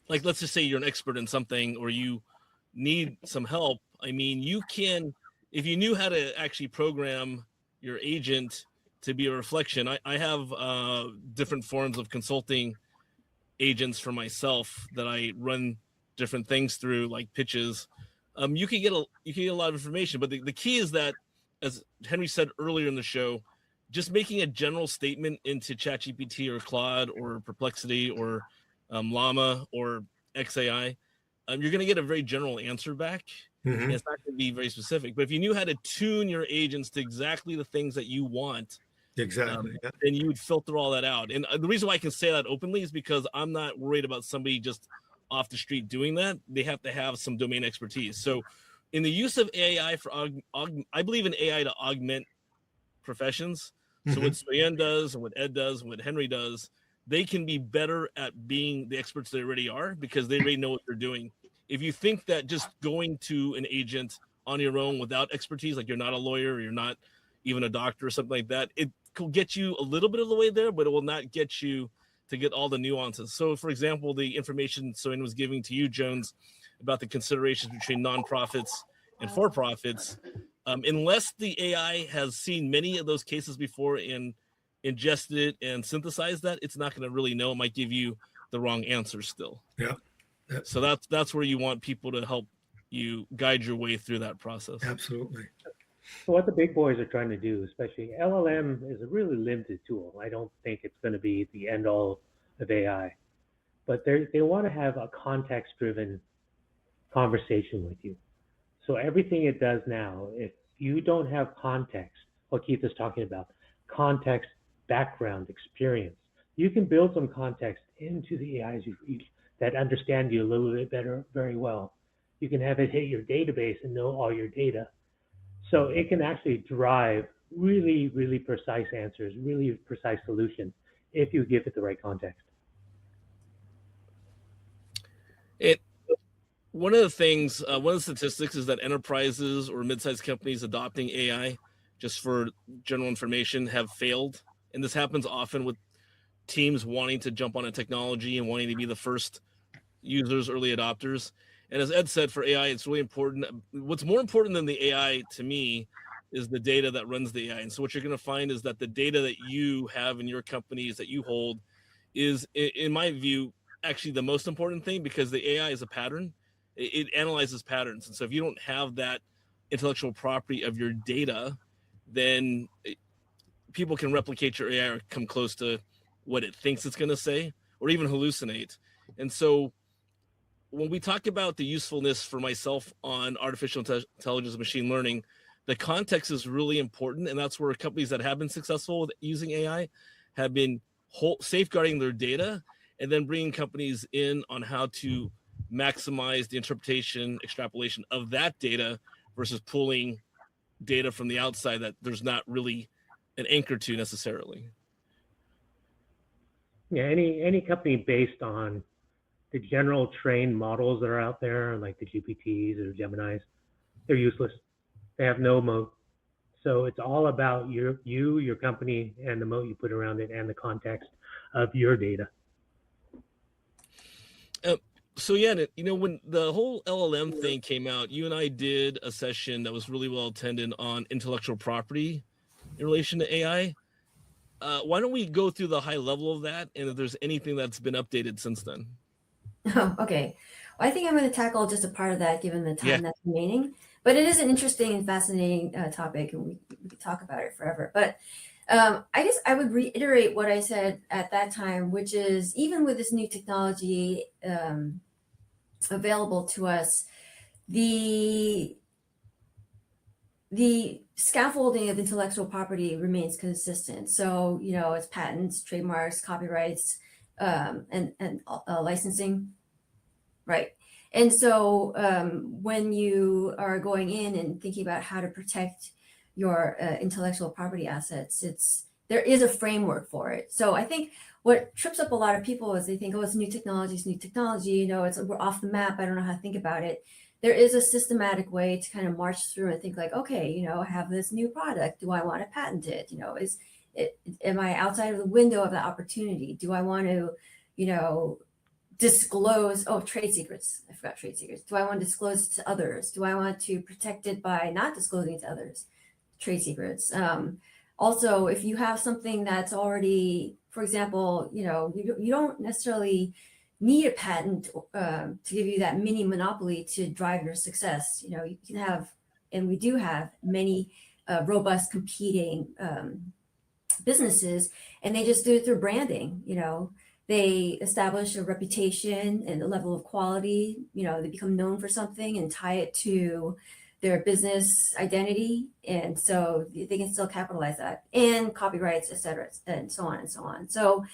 like, let's just say you're an expert in something or you need some help. I mean, you can, if you knew how to actually program your agent to be a reflection. I have different forms of consulting agents for myself that I run different things through, like pitches. You can get a lot of information, but the key is that, as Henry said earlier in the show, just making a general statement into ChatGPT or Claude or Perplexity or Llama or XAI, you're going to get a very general answer back. mhm. It's not going to be very specific. But if you knew how to tune your agents to exactly the things that you want, Exactly. Yeah. then you would filter all that out. And the reason why I can say that openly is because I'm not worried about somebody just off the street doing that. They have to have some domain expertise. So in the use of AI I believe in AI to augment professions. So what Soyan does and what Ed does and what Henry does, they can be better at being the experts they already are because they already know what they're doing. If you think that just going to an agent on your own without expertise, like you're not a lawyer or you're not even a doctor or something like that, it could get you a little bit of the way there, but it will not get you to get all the nuances. So, for example, the information Soyan was giving to you, Jones, about the considerations between nonprofits and for-profits, unless the AI has seen many of those cases before and ingested it and synthesized that, it's not going to really know. It might give you the wrong answer still. Yeah. So that's where you want people to help you guide your way through that process. Absolutely. So what the big boys are trying to do, especially LLM, is a really limited tool. I don't think it's going to be the end all of AI, but they want to have a context-driven conversation with you. So everything it does now, if you don't have context, what Keith is talking about, context, background, experience, you can build some context into the AIs that understand you a little bit better, very well. You can have it hit your database and know all your data. So it can actually drive really, really precise answers, really precise solutions if you give it the right context. One of the things, one of the statistics is that enterprises or mid-sized companies adopting AI, just for general information, have failed. And this happens often with teams wanting to jump on a technology and wanting to be the first users, early adopters. And as Ed said, for AI, it's really important. What's more important than the AI to me is the data that runs the AI. And so what you're going to find is that the data that you have in your companies that you hold is, in my view, actually the most important thing, because the AI is a pattern. It analyzes patterns. And so if you don't have that intellectual property of your data, then people can replicate your AI or come close to what it thinks it's going to say, or even hallucinate. And so when we talk about the usefulness for myself on artificial intelligence and machine learning, the context is really important. And that's where companies that have been successful with using AI have been safeguarding their data and then bringing companies in on how to maximize the interpretation, extrapolation of that data versus pulling data from the outside that there's not really an anchor to necessarily. Yeah, any company based on the general trained models that are out there, like the GPTs or Geminis, they're useless. They have no moat. So it's all about your company, and the moat you put around it, and the context of your data. So yeah, when the whole LLM thing came out, you and I did a session that was really well attended on intellectual property in relation to AI. Why don't we go through the high level of that, and if there's anything that's been updated since then? Oh, okay. Well, I think I'm going to tackle just a part of that given the time that's remaining. But it is an interesting and fascinating topic, and we could talk about it forever. But I guess I would reiterate what I said at that time, which is even with this new technology available to us, the scaffolding of intellectual property remains consistent. So, it's patents, trademarks, copyrights, and licensing, right? And so when you are going in and thinking about how to protect your intellectual property assets, it's there is a framework for it. So I think what trips up a lot of people is they think, oh, it's new technology, we're off the map. I don't know how to think about it. There is a systematic way to kind of march through and think like, okay, I have this new product. Do I want to patent it? Am I outside of the window of the opportunity? Do I want to, disclose, trade secrets. I forgot trade secrets. Do I want to disclose it to others? Do I want to protect it by not disclosing it to others? Trade secrets. Also, if you have something that's already, for example, you don't necessarily need a patent to give you that mini monopoly to drive your success. You can have, and we do have many robust competing businesses, and they just do it through branding. They establish a reputation and a level of quality. They become known for something and tie it to their business identity, and so they can still capitalize that, and copyrights, et cetera, and so on and so on. So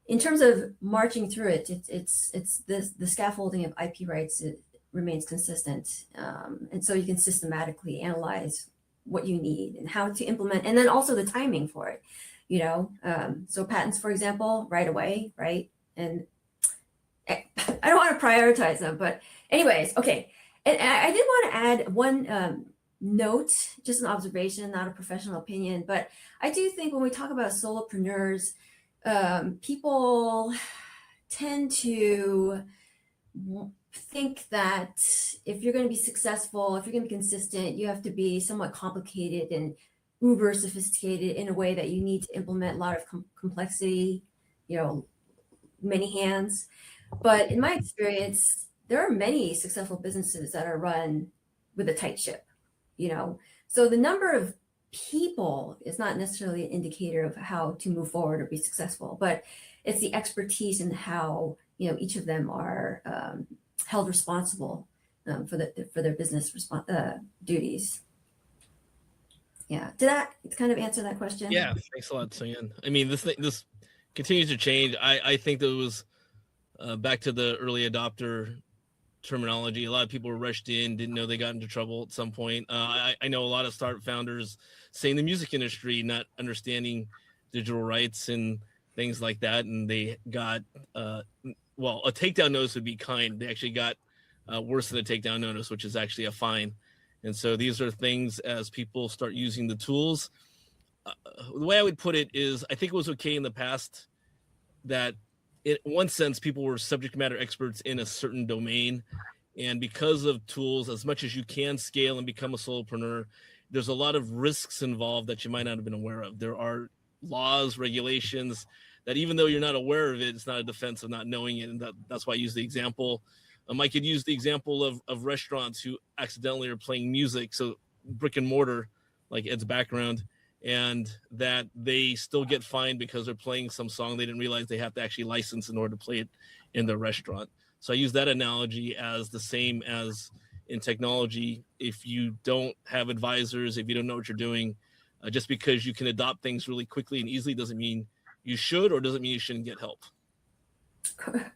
in terms of marching through it, it's the scaffolding of IP rights, it remains consistent, and so you can systematically analyze what you need and how to implement, and then also the timing for it. So patents, for example, right away, right? And I don't want to prioritize them, but anyways, okay. And I did want to add one note, just an observation, not a professional opinion, but I do think when we talk about solopreneurs, people tend to think that if you're going to be successful, if you're going to be consistent, you have to be somewhat complicated and uber sophisticated in a way that you need to implement a lot of complexity, many hands. But in my experience, there are many successful businesses that are run with a tight ship, So the number of people is not necessarily an indicator of how to move forward or be successful, but it's the expertise and how, each of them are held responsible for their business duties. Yeah. Did that kind of answer that question? Yeah. Thanks a lot, Soyan. I mean, this continues to change. I think that it was back to the early adopter terminology. A lot of people were rushed in, didn't know they got into trouble at some point. I know a lot of startup founders say in the music industry, not understanding digital rights and things like that. And they got, a takedown notice would be kind. They actually got worse than a takedown notice, which is actually a fine. And so these are things as people start using the tools. The way I would put it is, I think it was okay in the past that in one sense, people were subject matter experts in a certain domain. And because of tools, as much as you can scale and become a solopreneur, there's a lot of risks involved that you might not have been aware of. There are laws, regulations that even though you're not aware of it, it's not a defense of not knowing it. And that's why I use the example. I could use the example of restaurants who accidentally are playing music. So brick and mortar, like Ed's background, and that they still get fined because they're playing some song they didn't realize they have to actually license in order to play it in the restaurant. So I use that analogy as the same as in technology. If you don't have advisors, if you don't know what you're doing, just because you can adopt things really quickly and easily doesn't mean you should, or doesn't mean you shouldn't get help.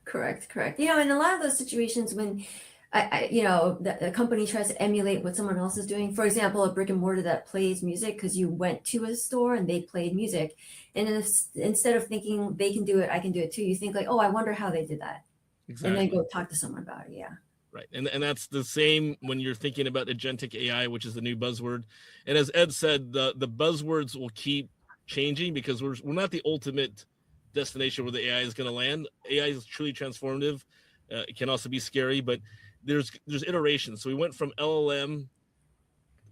Correct. In a lot of those situations when the company tries to emulate what someone else is doing, for example, a brick and mortar that plays music because you went to a store and they played music, and instead of thinking they can do it, I can do it too, you think like, oh, I wonder how they did that. Exactly. And then go talk to someone about it. Yeah. Right. And that's the same when you're thinking about agentic AI, which is the new buzzword. And as Ed said, the buzzwords will keep changing because we're not the ultimate destination where the AI is going to land. AI is truly transformative. It can also be scary, but there's iterations. So we went from LLM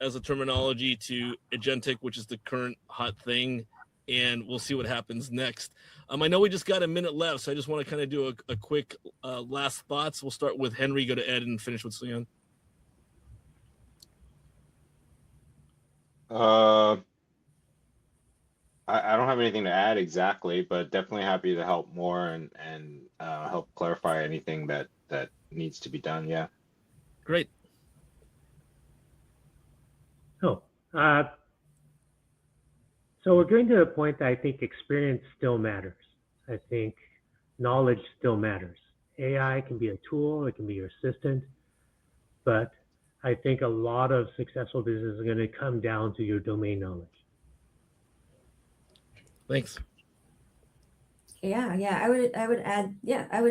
as a terminology to agentic, which is the current hot thing, and we'll see what happens next. I know we just got a minute left, so I just want to kind of do a quick last thoughts. We'll start with Henry, go to Ed, and finish with Soyan. I don't have anything to add exactly, but definitely happy to help more and help clarify anything that needs to be done. Yeah. Great. So we're getting to the point that I think experience still matters. I think knowledge still matters. AI can be a tool, it can be your assistant, but I think a lot of successful business is going to come down to your domain knowledge. Thanks. Yeah, I would add, yeah, I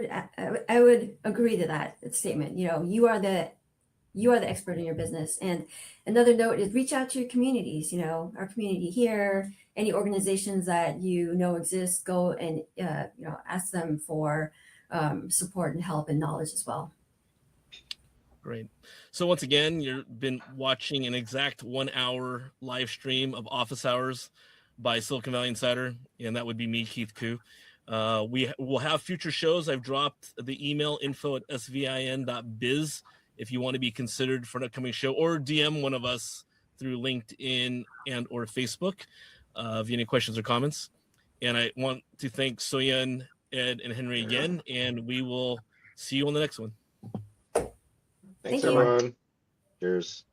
would agree to that statement. You know, you are the expert in your business. And another note is reach out to your communities. You know, our community here, any organizations that you know exist, go and ask them for support and help and knowledge as well. Great. So once again, you've been watching an exact 1 hour live stream of Office Hours by Silicon Valley Insider, and that would be me, Keith Koo. We will have future shows. I've dropped the email info@svin.biz if you want to be considered for an upcoming show, or DM one of us through LinkedIn and or Facebook if you have any questions or comments. And I want to thank Soyeon, Ed, and Henry again, and we will see you on the next one. Thanks, Thank you. everyone. Cheers.